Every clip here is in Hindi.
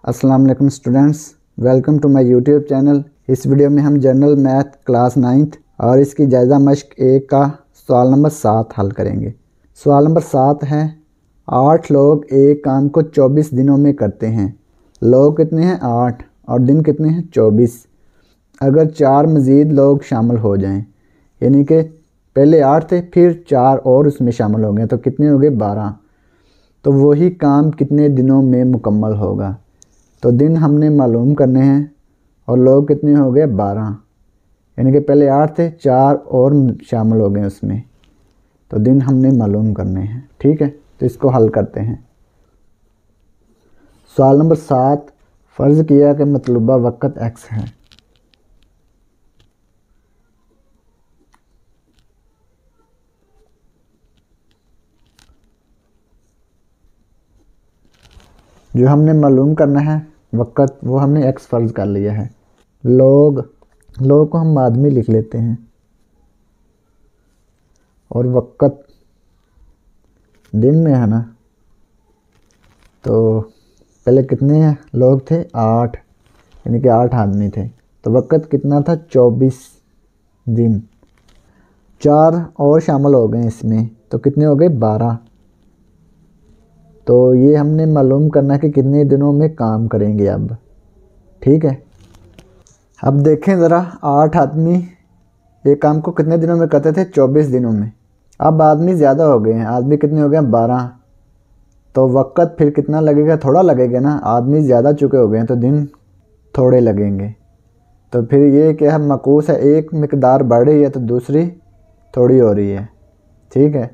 अस्सलाम वालेकुम students, welcome to my YouTube channel. इस वीडियो में हम जनरल मैथ क्लास 9th और इसकी जायज़ा मश्क 1 का सवाल नंबर 7 हल करेंगे। सवाल नंबर 7 है, 8 लोग एक काम को 24 दिनों में करते हैं। लोग कितने हैं? 8 और दिन कितने हैं? 24। अगर 4 मज़ीद लोग शामिल हो जाएं, यानी कि पहले 8 थे फिर 4 और उसमें शामिल हो गए तो कितने हो गए? 12। तो वही काम कितने दिनों में मुकम्मल होगा? तो दिन हमने मालूम करने हैं और लोग कितने हो गए? 12, यानी कि पहले 8 थे 4 और शामिल हो गए उसमें, तो दिन हमने मालूम करने हैं। ठीक है, तो इसको हल करते हैं। सवाल नंबर 7, फ़र्ज़ किया कि मतलूबा वक़्त x है। जो हमने मालूम करना है वक़्त, वो हमने x फ़र्ज़ कर लिया है। लोग को हम आदमी लिख लेते हैं और वक़्त दिन में है ना, तो पहले कितने लोग थे? 8, यानी कि 8 आदमी थे। तो वक़्त कितना था? 24 दिन। 4 और शामिल हो गए इसमें, तो कितने हो गए? 12। तो ये हमने मालूम करना कि कितने दिनों में काम करेंगे अब। ठीक है, अब देखें ज़रा, 8 आदमी ये काम को कितने दिनों में करते थे? 24 दिनों में। अब आदमी ज़्यादा हो गए हैं, आदमी कितने हो गए? 12। तो वक़्त फिर कितना लगेगा? थोड़ा लगेगा ना, आदमी ज़्यादा चुके हो गए हैं तो दिन थोड़े लगेंगे। तो फिर ये क्या है? मकूस है, एक मिकदार बढ़ रही है तो दूसरी थोड़ी हो रही है। ठीक है,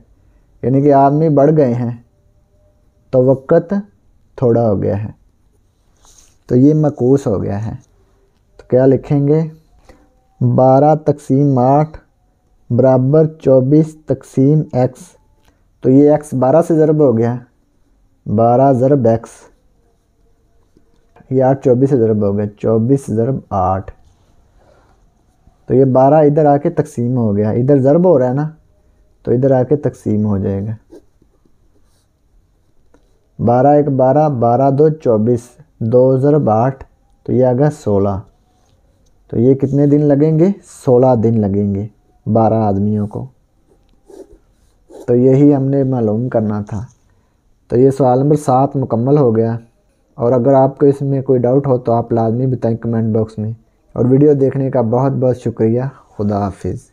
यानी कि आदमी बढ़ गए हैं तो वक़्त थोड़ा हो गया है, तो ये मकूस हो गया है। तो क्या लिखेंगे? 12 तक़सीम 8 बराबर 24 तक़सीम x। तो ये x 12 से ज़रब हो गया, 12 ज़रब x। ये 8 24 से ज़रब हो गया, 24 ज़रब 8। तो ये 12 इधर आके तक़सीम हो गया, इधर ज़रब हो रहा है ना, तो इधर आके तक़सीम हो जाएगा। 12 1 12, 12 2 24, 2 ज़रब 8, तो ये आ गया 16। तो ये कितने दिन लगेंगे? 16 दिन लगेंगे 12 आदमियों को। तो यही हमने मालूम करना था। तो ये सवाल नंबर 7 मुकम्मल हो गया। और अगर आपको इसमें कोई डाउट हो तो आप लाजमी बताएं कमेंट बॉक्स में। और वीडियो देखने का बहुत बहुत शुक्रिया। खुदा हाफिज़।